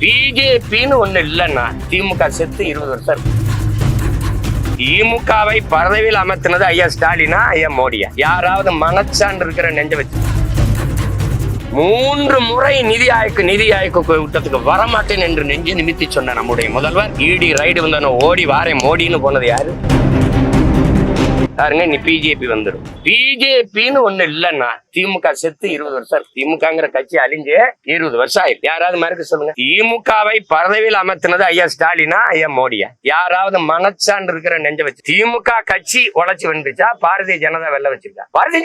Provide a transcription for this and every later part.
பிஜேபின்னு ஒண்ணு இல்லைன்னா திமுக செத்து 20 வருஷம் இருக்கு. திமுகவை பதவியில் அமர்த்தினது ஐயா ஸ்டாலினா ஐயா மோடியா? யாராவது மனச்சான்று இருக்கிற நெஞ்ச வச்சு 3 முறை நிதி ஆய்வு கூட்டத்துக்கு வரமாட்டேன் என்று நெஞ்சு நிமித்தி சொன்ன நம்முடைய முதல்வர் இடி ரைடு வந்தானோ ஓடி வாரேன் மோடின்னு போனது யாரு? பாருங்க, நீ பிஜேபி வந்துடும். பிஜேபின்னு ஒண்ணு இல்லைன்னா திமுக செத்து 20 வருஷம் இருக்கு. திமுகங்கிற கட்சி அழிஞ்சு 20 வருஷம் ஆயிருக்கு. யாராவது மறுக்க சொல்லுங்க. திமுகவை பதவியில் அமர்த்தினது ஐயா ஸ்டாலினா ஐயா மோடியா? யாராவது மனச்சான்று இருக்கிற நெஞ்ச வச்சு திமுக கட்சி உழைச்சு வந்துச்சா? பாரதிய ஜனதா வெள்ள வச்சிருக்கா? பாரதிய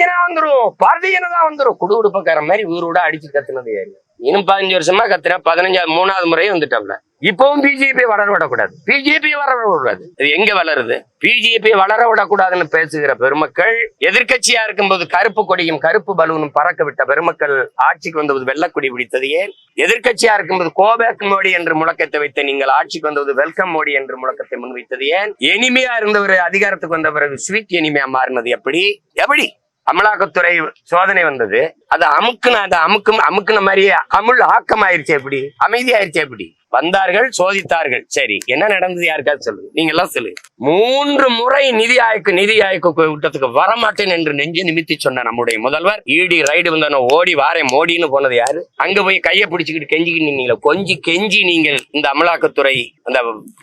ஜனதா வந்துரும். குடுகுடுப்பக்கார மாதிரி ஊரோட அடிச்சு கத்துனது யாரு? இன்னும் 15 வருஷமா கத்துனா 15வது முறையும் வந்துட்டோம்ல. இப்பவும் பிஜேபி வளர விடக்கூடாது. பிஜேபி வளர விடக்கூடாது. இது எங்க வளருது? பிஜேபி வளர விடக்கூடாதுன்னு பேசுகிற பெருமக்கள், எதிர்கட்சியா இருக்கும்போது கருப்பு கொடியும் கருப்பு பலூனும் பறக்க விட்ட பெருமக்கள் ஆட்சிக்கு வந்தபோது வெள்ளக்கொடி பிடித்தது ஏன்? எதிர்கட்சியா இருக்கும்போது கோபேக் மோடி என்று முழக்கத்தை வைத்த நீங்கள் ஆட்சிக்கு வந்தபோது வெல்கம் மோடி என்று முழக்கத்தை முன்வைத்தது ஏன்? எனிமையா இருந்தவர் அதிகாரத்துக்கு வந்த பிறகு ஸ்வீட் எனிமையா மாறினது எப்படி? அமலாக்கத்துறை சோதனை வந்தது, அது அமுக்குன மாதிரியே அமுல் ஆக்கமாயிருச்சு. எப்படி அமைதியாயிருச்சு? எப்படி வந்தார்கள், சோதித்தார்கள். சரி, என்ன நடந்தது? யாருக்காவது சொல்லுங்க. நீங்க எல்லாம் சொல்லுங்க. 3 முறை நிதி ஆய்வு கூட்டத்துக்கு வரமாட்டேன் என்று நெஞ்சு நிமித்தி சொன்ன நம்முடைய முதல்வர் இடி ரைடு வந்தானோ ஓடி வாரேன் மோடின்னு போனது யாரு? அங்க போய் கையை பிடிச்சுக்கிட்டு கெஞ்சிக்கிட்டு கெஞ்சி நீங்கள் இந்த அமலாக்கத்துறை அந்த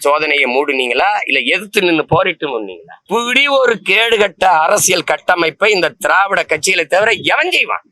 சோதனையை மூடுனீங்களா, இல்ல எதிர்த்து நின்று போரிட்டு முன்னீங்களா? இப்படி ஒரு கேடுகட்ட அரசியல் கட்டமைப்பை இந்த திராவிட கட்சிகளை தவிர எவன் செய்வான்?